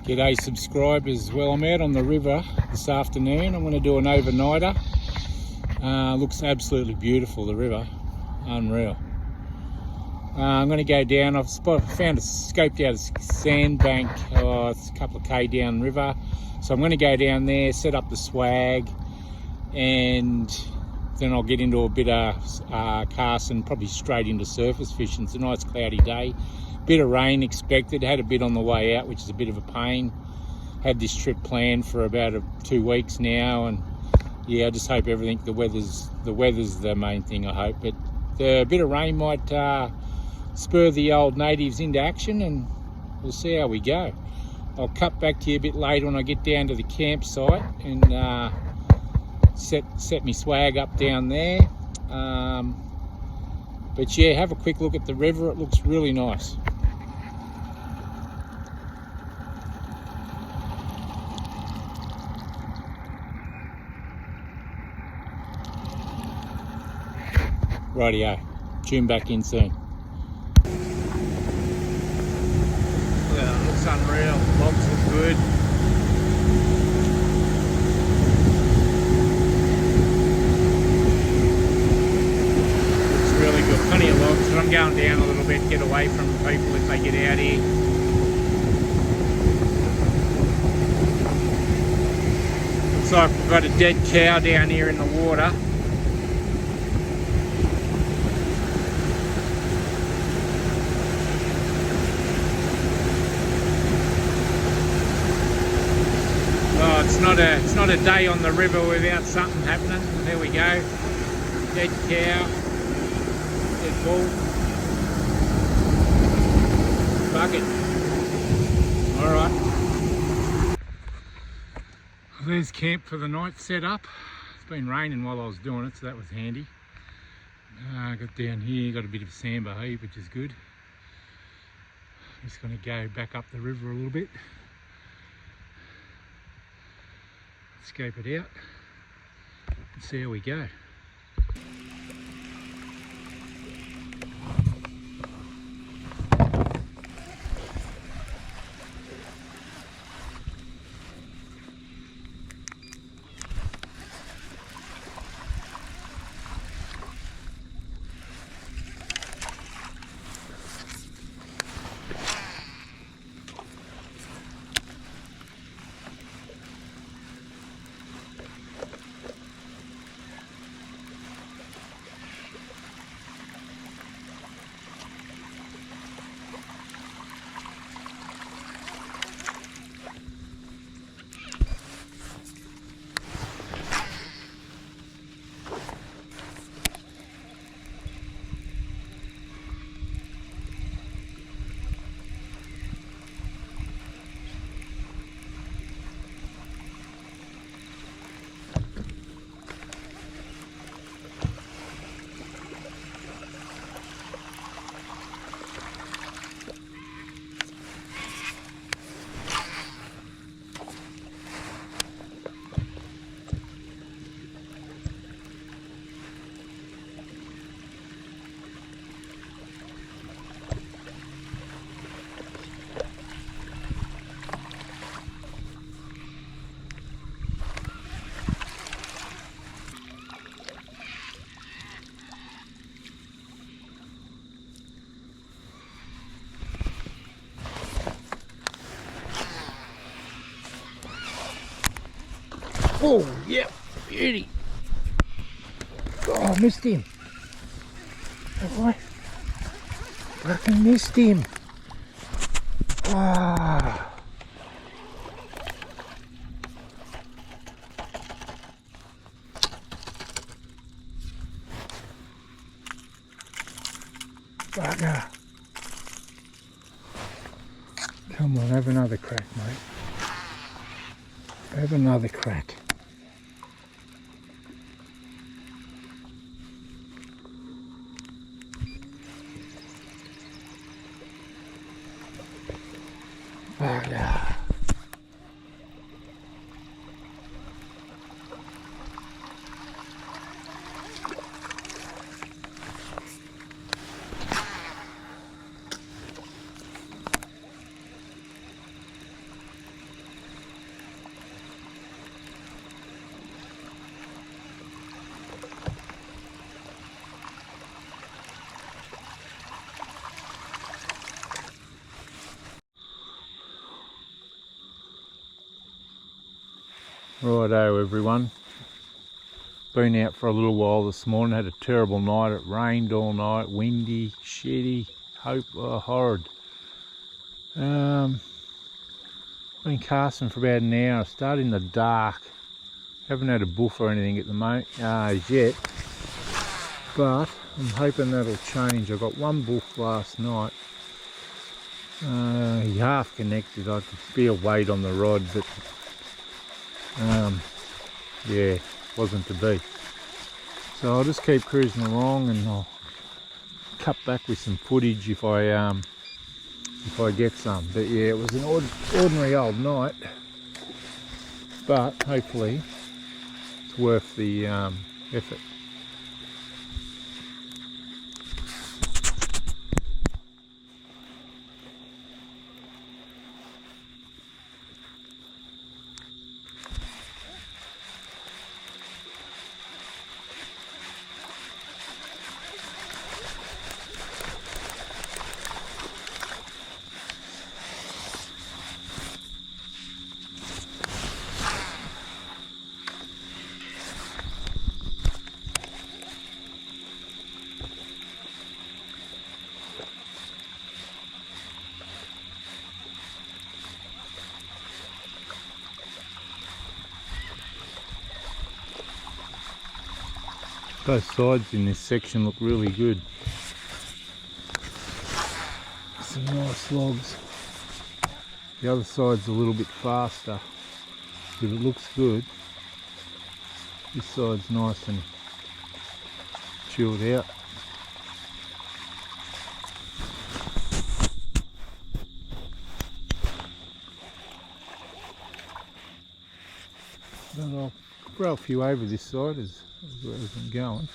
G'day subscribers. Well, I'm out on the river this afternoon. I'm going to do an overnighter. Looks absolutely beautiful, the river. Unreal. I'm going to go down. Scoped out a sandbank. It's a couple of K down river. So I'm going to go down there, set up the swag, and then I'll get into a bit of casting, probably straight into surface fishing. It's a nice cloudy day. Bit of rain expected. Had a bit on the way out, which is a bit of a pain. Had this trip planned for about 2 weeks now, and yeah, I just hope everything. The weather's the main thing, I hope. But a bit of rain might spur the old natives into action, and we'll see how we go. I'll cut back to you a bit later when I get down to the campsite and set me swag up down there. But yeah, have a quick look at the river. It looks really nice. Rightio, tune back in soon. Look at that, it looks unreal. Logs look good. Looks really good. Plenty of logs, but I'm going down a little bit, get away from people if they get out here. Looks like we've got a dead cow down here in the water. Oh, it's not a day on the river without something happening. There we go. Dead cow. Dead bull. Bucket. Alright. There's camp for the night set up. It's been raining while I was doing it, so that was handy. Got down here, got a bit of sambar heave, which is good. Just going to go back up the river a little bit. Scope it out and see how we go. Oh, yeah, beauty. Oh, I missed him. Oh, I fucking missed him. Ah. Bugger. Come on, have another crack, mate. Have another crack. Bugger. Righto everyone, been out for a little while this morning, had a terrible night. It rained all night, windy, shitty, horrid. Been casting for about an hour, started in the dark, haven't had a buff or anything at the moment as yet, but I'm hoping that'll change. I got one buff last night, he half connected, I could feel weight on the rod, but yeah, wasn't to be. So I'll just keep cruising along and I'll cut back with some footage if I get some. But yeah, it was an ordinary old night, but hopefully it's worth the effort. Both sides in this section look really good. Some nice logs. The other side's a little bit faster, but it looks good. This side's nice and chilled out. But I'll throw a few over this side as I'm going.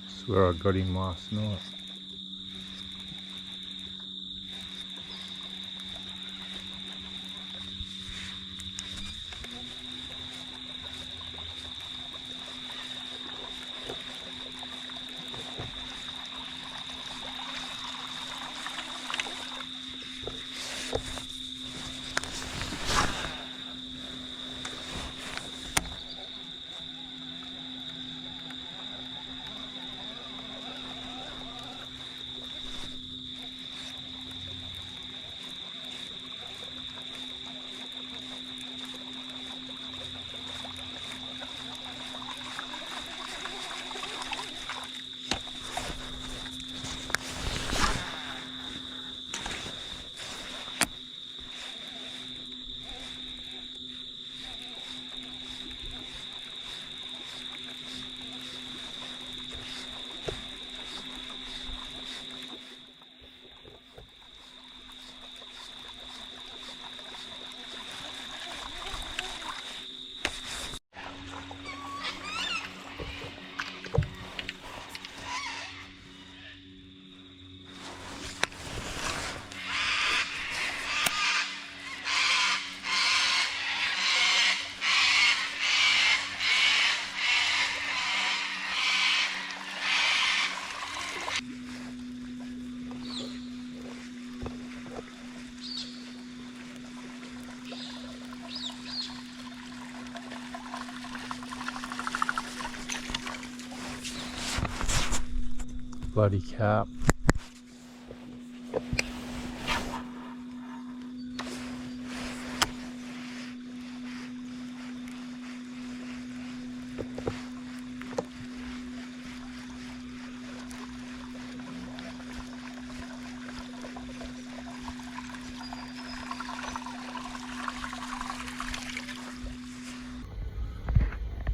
That's where I got him last night. Bloody carp.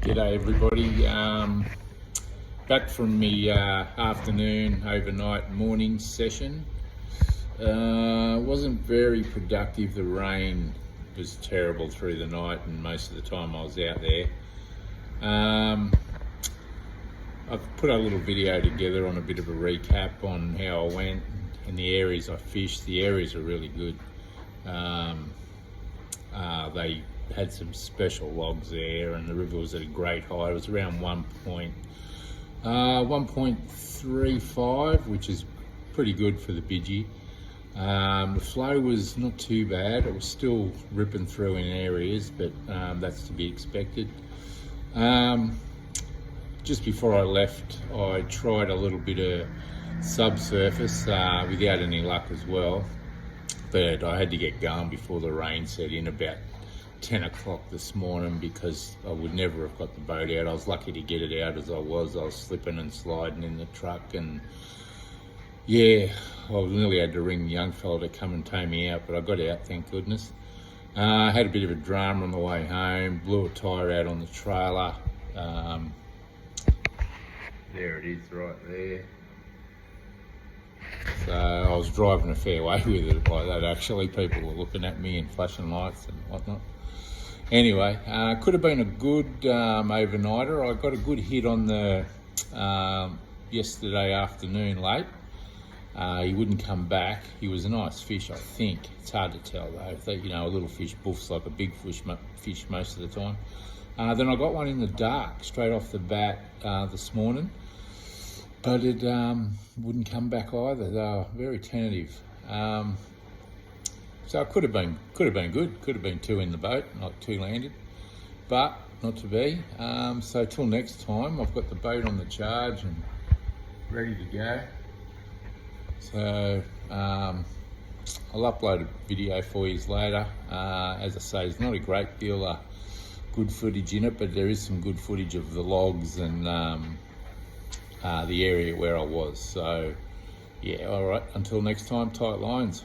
G'day everybody. Back from the afternoon, overnight, morning session. Wasn't very productive. The rain was terrible through the night and most of the time I was out there. I've put a little video together on a bit of a recap on how I went, in the areas I fished, the areas are really good. They had some special logs there, and the river was at a great height. It was around 1.35, which is pretty good for the bidgie. The flow was not too bad. It was still ripping through in areas, but that's to be expected. Just before I left, I tried a little bit of subsurface without any luck as well, but I had to get going before the rain set in about 10 o'clock this morning, because I would never have got the boat out. I was lucky to get it out as I was. I was slipping and sliding in the truck, and yeah, I nearly had to ring the young fella to come and tow me out, but I got out, thank goodness. I had a bit of a drama on the way home, blew a tyre out on the trailer. There it is, right there. So I was driving a fair way with it like that, actually. People were looking at me and flashing lights and whatnot. Anyway, could have been a good overnighter. I got a good hit on the yesterday afternoon late. He wouldn't come back. He was a nice fish, I think. It's hard to tell though. You know, a little fish buffs like a big fish most of the time. Then I got one in the dark straight off the bat this morning, but it wouldn't come back either. They were very tentative. So it could have been good. Could have been two in the boat, not two landed, but not to be. So till next time, I've got the boat on the charge and ready to go. So I'll upload a video for you later. As I say, there's not a great deal of good footage in it, but there is some good footage of the logs and the area where I was. So yeah, all right, until next time, tight lines.